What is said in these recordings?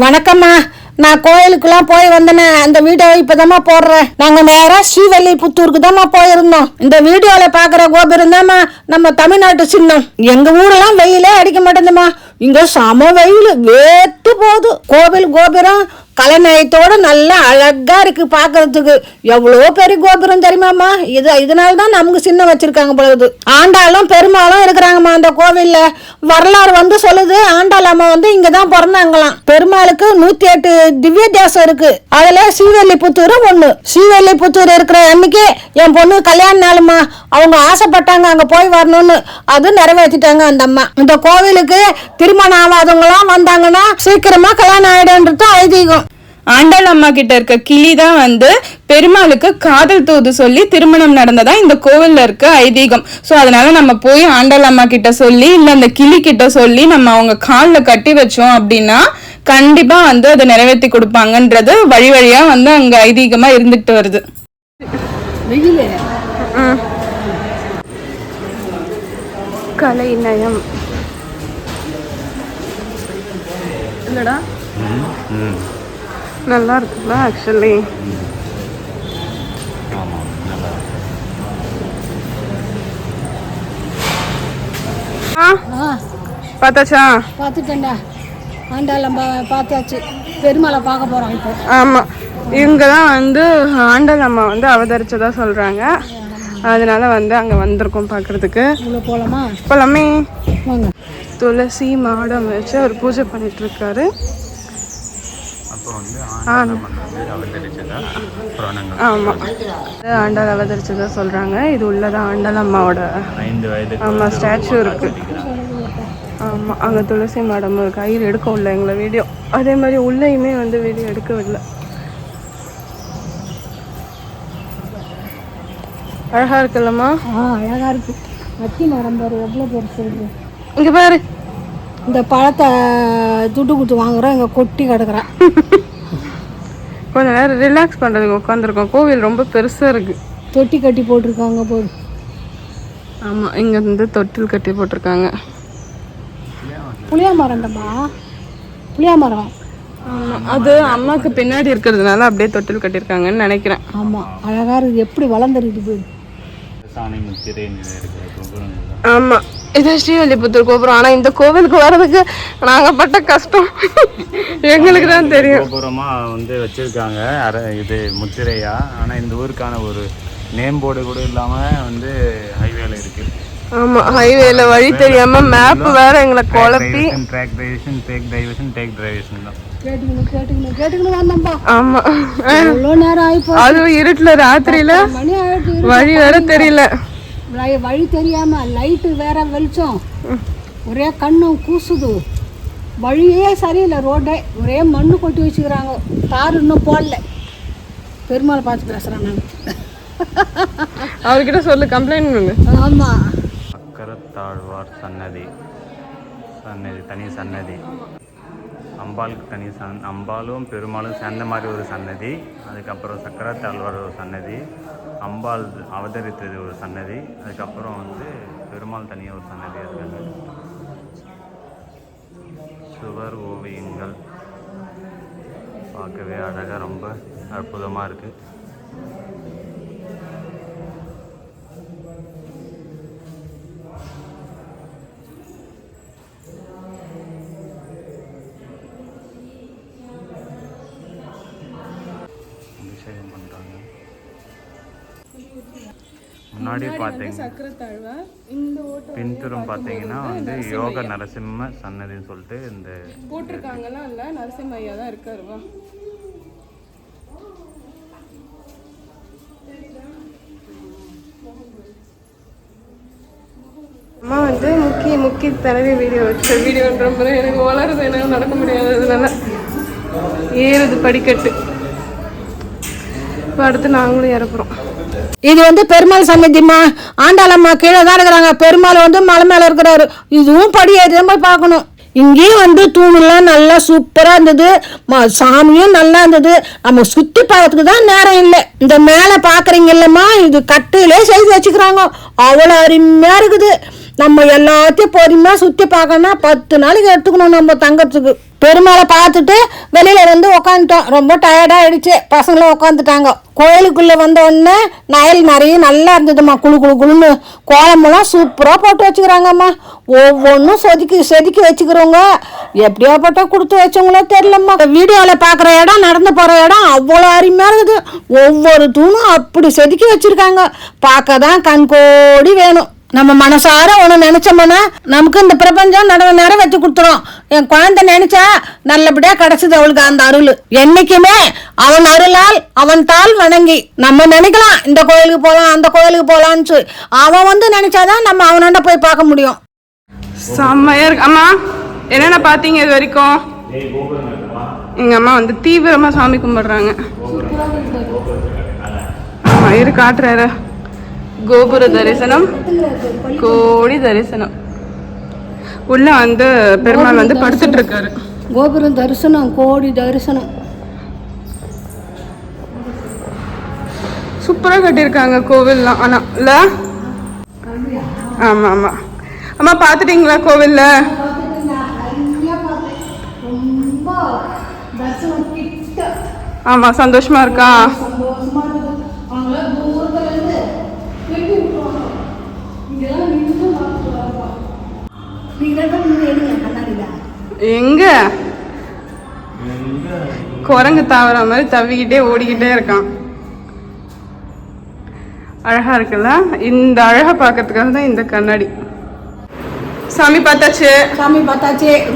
வணக்கம்மா. நான் கோயிலுக்குலாம் போய் வந்தேனே, அந்த வீடியோ இப்பதாம்மா போடுறேன். நாங்க நேரா ஸ்ரீவல்லிபுத்தூருக்கு தாம்மா போயிருந்தோம். இந்த வீடியோல பாக்குற கோபுரம் தாம்மா நம்ம தமிழ்நாட்டு சின்னம். எங்க ஊரெல்லாம் வெயிலே அடிக்க மாட்டேங்குதுமா, இங்க சம வெயில் வேத்து போகுது. கோவில் கோபுரம் கலைநயத்தோட நல்லா அழகா இருக்கு பாக்குறதுக்கு. எவ்வளோ பெரிய கோபுரம் தெரியுமாம்மா. இதனாலதான் நமக்கு சின்ன வச்சிருக்காங்க பொழுது. ஆண்டாளும் பெருமாளும் இருக்கிறாங்கம்மா அந்த கோவில்ல. வரலாறு வந்து சொல்லுது, ஆண்டாள் அம்மா வந்து இங்கதான் பிறந்தாங்களாம். பெருமாளுக்கு 108 திவ்ய தேசம் இருக்கு. அதுல ஸ்ரீவல்லிபுத்தூரும் ஒண்ணு. ஸ்ரீவல்லிபுத்தூர் இருக்கிற அன்னைக்கு என் பொண்ணு கல்யாண நாளுமா, அவங்க ஆசைப்பட்டாங்க அங்க போய் வரணும்னு. அது நிறைவேற்றிட்டாங்க அந்த அம்மா. இந்த கோவிலுக்கு திருமணம் ஆகாதவங்களாம் வந்தாங்கன்னா சீக்கிரமா கல்யாணம் ஆயிடும்ன்றது ஐதீகம். ஆண்டாள் அம்மா கிட்ட இருக்க கிளி தான் வந்து பெருமாளுக்கு காதல் தூது சொல்லி திருமணம் நடந்ததா இந்த கோவில்ல இருக்க ஐதீகம். ஸோ அதனால நம்ம போய் ஆண்டாள் அம்மா கிட்ட சொல்லி இல்ல அந்த கிளி கிட்ட சொல்லி நம்ம அவங்க காலில் கட்டி வச்சோம் அப்படின்னா கண்டிப்பா வந்து அதை நிறைவேற்றி கொடுப்பாங்கன்றது வழி வழியா வந்து அங்க ஐதீகமா இருந்துட்டு வருது. கலைநயம் இல்லடா, நல்லா இருக்குல்ல ஆக்சுவலி. பார்த்தாச்சா? பார்த்துட்டேன்டா, ஆண்டாள் அம்மா பார்த்தாச்சு. பெருமாளை பார்க்க போறோம் இப்போ. ஆமா, இவங்க தான் வந்து ஆண்டாள் அம்மா வந்து அவதரிச்சதா சொல்றாங்க. அதனால வந்து அங்க வந்திருக்கோம் பாக்குறதுக்கு. போலாமா? போலாமே. துளசி மாடம் வச்சு அவர் பூஜை பண்ணிட்டு இருக்காரு. ஆமா, ஆண்டாள் அவதரிச்சதா சொல்றாங்க. இது உள்ளதான் ஆண்டாள் அம்மாவோட ஆமா ஸ்டாச்சு இருக்கு. ஆமா, அங்க துளசி மாடமும் இருக்கு. ஐயர் எடுக்க விடல எங்களை வீடியோ. அதே மாதிரி உள்ளேயுமே வந்து வீடியோ எடுக்க விடல. அழகா இருக்குல்லம்மா? அழகா இருக்கு. அத்தி மரம் பாரு எவ்வளோ பெருசு இருக்கு. இங்க பாரு, இந்த பழத்தை துட்டு கொடுத்து வாங்குறோம், இங்க கொட்டி கிடக்குறேன். கொஞ்ச நேரம் ரிலாக்ஸ் பண்ணுறதுக்கு உட்காந்துருக்கோம். கோவில் ரொம்ப பெருசாக இருக்குது. தொட்டி கட்டி போட்டிருக்காங்க போது. ஆமாம், இங்கே வந்து தொட்டில் கட்டி போட்டிருக்காங்க. புளியா மரம்டம்மா, புளியா மரம். ஆமாம், அது அம்மாவுக்கு பின்னாடி இருக்கிறதுனால அப்படியே தொட்டில் கட்டியிருக்காங்கன்னு நினைக்கிறேன். ஆமாம், அழகாக இருக்குது. எப்படி வளர்ந்துருக்கு போது. ஆமாம், இது ஸ்ரீவல்லிபுத்தூர் கோபுரம். ஆனால் இந்த கோவிலுக்கு வர்றதுக்கு நாங்கள் பட்ட கஷ்டம் எங்களுக்கு தான் தெரியும். கோபுரமாக வந்து வச்சுருக்காங்க இது முத்திரையா. ஆனால் இந்த ஊருக்கான ஒரு நேம் போர்டு கூட இல்லாமல் வந்து ஹைவேல இருக்குது. ஆமாம், ஹைவேல வழி தெரியாமல் மேப் வேற எங்களை குழப்பி track diversion, take diversion, take diversion தான் கேட்டுக்கணும் வந்தோம்பா. ஆமாம், எவ்வளோ நேரம் ஆகிப்போ. அதுவும் இருட்டில் ராத்திரியில் மணி ஆயிடுச்சு, வழி வேற தெரியல. வழி தெரியாம லைட்டு வேற வெளிச்சம், ஒரே கண்ணும் கூசுது. வழியே சரியில்லை, ரோடே ஒரே மண்ணு கொட்டி வச்சுக்கிறாங்க. தார் இன்னும் போடல. பெருமாளை பார்த்து பேசுகிறேன் நான். அவர்கிட்ட சொல்லு, கம்ப்ளைண்ட் பண்ணு. ஆமாம், சக்கரத்தாழ்வார் சன்னதி தனி சன்னதி. அம்பாளுக்கு தனி அம்பாலும் பெருமாளும் சேர்ந்த மாதிரி ஒரு சன்னதி. அதுக்கப்புறம் சக்கரத்தாழ்வார் ஒரு சன்னதி, அம்பாள் அவதரித்தது ஒரு சன்னதி, அதுக்கப்புறம் வந்து பெருமாள் தனியாக ஒரு சன்னதி இருக்காங்க. சுவர் ஓவியங்கள் பார்க்கவே அழகாக ரொம்ப அற்புதமாக இருக்குது. அபிஷேகம் பண்ணுறாங்க. முன்னாடி பார்த்தீங்கன்னா பின்புறம் பார்த்தீங்கன்னா வந்து யோக நரசிம்ம சன்னதின்னு சொல்லிட்டு இந்த போட்டிருக்காங்கலாம் இல்லை, நரசிம்ம ஐயா தான் இருக்காருவா. அம்மா வந்து முக்கி தலைவி வீடியோன்ற மாதிரி எனக்கு வளருது, எனக்கு நடக்க முடியாததுனால ஏறுது படிக்கட்டு. இப்போ அடுத்து நாங்களும் இறப்புறோம். இது வந்து பெருமாள் சன்னதிமா. ஆண்டாள் அம்மா கீழே தான் இருக்கிறாங்க, பெருமாள் வந்து மலை மேலே இருக்கிறாரு. இதுவும் படி ஏறி போய் பார்க்கணும். இங்கேயும் வந்து தூணுலாம் நல்லா சூப்பராக இருந்தது, சாமியும் நல்லா இருந்தது. நம்ம சுற்றி பார்க்கறதுக்கு தான் நேரம் இல்லை. இந்த மேலே பார்க்குறீங்க இல்லைம்மா, இது கட்டிலே செய்து வச்சுக்கிறாங்க, அவ்வளோ அருமையாக இருக்குது. நம்ம எல்லாத்தையும் பொறுமையா சுத்தி பார்க்கணும்னா 10 நாளைக்கு எடுத்துக்கணும் நம்ம தங்கறதுக்கு. பெருமாளை பார்த்துட்டு வெளியில வந்து உக்காந்துட்டோம். ரொம்ப டயர்டா ஆயிடுச்சு, பசங்களும் உட்காந்துட்டாங்க. கோயிலுக்குள்ள வந்த உடனே நயல் நிறைய நல்லா இருந்ததும்மா, குழு குழு குழுன்னு. கோலமெல்லாம் சூப்பரா போட்டு வச்சுக்கிறாங்கம்மா. ஒவ்வொன்றும் செதுக்கி வச்சுக்கிறவங்க எப்படியாப்பட்ட கொடுத்து வச்சவங்களோ தெரியலம்மா. வீடியோல பாக்குற இடம், நடந்து போற இடம் அவ்வளோ அருமையா இருக்குது. ஒவ்வொரு தூணும் அப்படி செதுக்கி வச்சிருக்காங்க. பார்க்க தான் கண்கோடி வேணும். நம்ம மனசார ஒன்று நினைச்சோம்னா நமக்கு இந்த பிரபஞ்சம் நிறைவேற்றி கொடுத்துரும். என் குழந்தை நினைச்சா நல்லபடியா கிடைச்சது அவளுக்கு அந்த அருள். என்னைக்குமே அவன் அருளால் அவன் தாள் வணங்கி நம்ம நினைக்கலாம் இந்த கோயிலுக்கு போகலாம் அந்த கோயிலுக்கு போகலான்னு. அவன் வந்து நினைச்சாதான் நம்ம அவனோட போய் பார்க்க முடியும். செம்மையா இருக்கு. அம்மா என்னென்ன பார்த்தீங்க இது வரைக்கும்? எங்க அம்மா வந்து தீவிரமா சாமி கும்பிடுறாங்க. ஆமா இரு காட்டுறாரு. கோபுர தரிசனம், கோடி தரிசனம். உள்ள வந்து பெருமாள் வந்து படுத்துட்டு இருக்காரு. கோபுரம் தரிசனம், கோடி தரிசனம். சூப்பரா கட்டியிருக்காங்க கோவில்லாம். ஆனா இல்ல, ஆமா ஆமா. அம்மா பாத்துட்டீங்களா கோவில்ல? ஆமா சந்தோஷமா இருக்கா? எங்க குரங்கு தாவற மாதிரி தவிக்கிட்டே ஓடிக்கிட்டே இருக்கான். அழகா இருக்குல்ல? இந்த அழகா பார்க்கறதுக்காக தான் இந்த கண்ணாடி. சாமி பார்த்தாச்சு,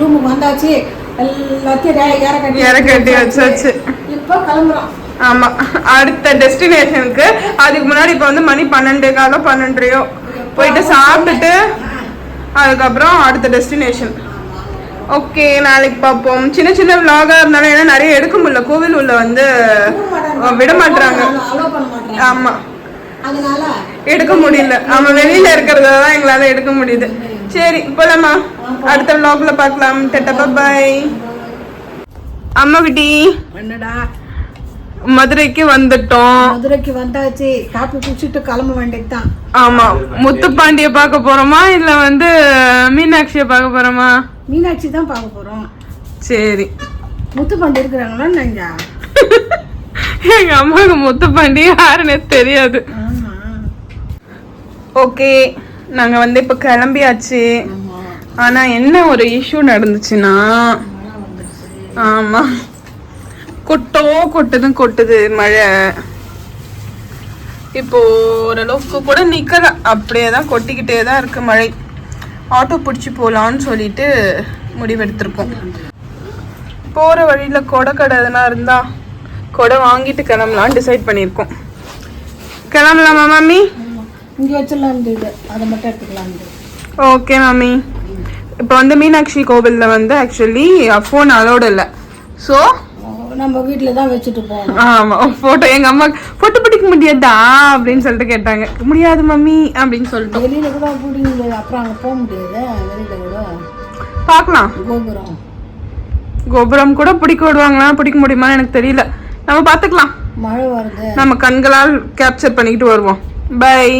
ரூமுக்கு வந்தாச்சு, எல்லாத்தையும் இறக்கட்டி வச்சாச்சு. இப்போ கிளம்புறோம். ஆமா அடுத்த டெஸ்டினேஷனுக்கு. அதுக்கு முன்னாடி இப்போ வந்து மணி 12 12:30 போயிட்டு சாப்பிட்டுட்டு அதுக்கப்புறம் அடுத்த டெஸ்டினேஷன். ஓகே நாளைக்கு பார்ப்போம். சின்ன சின்ன விலாகா இருந்தாலும் ஏன்னா நிறைய எடுக்க முடியல, கோவில் உள்ள வந்து விட மாட்டாங்க. ஆமா எடுக்க முடியல. ஆமா வெளியில இருக்கிறதான் எங்களால எடுக்க முடியுது. சரி போலாமா? அடுத்த விலாக்ல பார்க்கலாம். டட்டா பாய். அம்மா குட்டி என்னடா மதுரைக்கு வந்துட்டோம். மதுரைக்கு வந்தாச்சு, காப்பி குடிச்சிட்டு கிளம்ப வேண்டியதுதான். ஆமா முத்துப்பாண்டிய பார்க்க போறோமா இல்ல வந்து மீனாட்சிய பார்க்க போறோமா? மீனாட்சி தான் பார்க்க போறோம். சரி முத்துப்பாண்டி இருக்கிறாங்களா? நீங்க எங்க அம்மாவுக்கு முத்துப்பாண்டி யாருன்னு தெரியாது. ஓகே நாங்க வந்து இப்ப கிளம்பியாச்சு. ஆனா என்ன ஒரு இஷ்யூ நடந்துச்சுன்னா, ஆமா கொட்டுது மழை. இப்போ ஓரளவுக்கு கூட நிக்கல, அப்படியே தான் கொட்டிக்கிட்டே தான் இருக்கு மழை. ஆட்டோ பிடிச்சி போகலான்னு சொல்லிட்டு முடிவெடுத்திருக்கோம். போற வழியில கொடை கடை எதனா இருந்தா கொடை வாங்கிட்டு கிளம்பலான்னு டிசைட் பண்ணியிருக்கோம். கிளம்பலாமா மாமி? இங்க வச்சிடலாம், அதை மட்டும் எடுத்துக்கலாம். ஓகே மாமி. இப்போ வந்து மீனாட்சி கோவிலில் வந்து ஆக்சுவலி ஃபோன் அலோடு இல்லை. ஸோ நம்ம வீட்டில் தான் வச்சுட்டு போவோம். ஆமாம் ஃபோட்டோ எங்கள் அம்மா ஃபோட்டோ பிடிக்க முடியாதா அப்படின்னு சொல்லிட்டு கேட்டாங்க. முடியாது மம்மி அப்படின்னு சொல்லிட்டு. வெளியில கூட பிடிங்க, அப்புறம் அங்கே போக முடியாது. வெளியில கூட பார்க்கலாம். கோபுரம் கூட பிடிக்க விடுவாங்களா, பிடிக்க முடியுமான்னு எனக்கு தெரியல. நம்ம பார்த்துக்கலாம். மழை வருது, நம்ம கண்களால் கேப்சர் பண்ணிக்கிட்டு வருவோம். பை.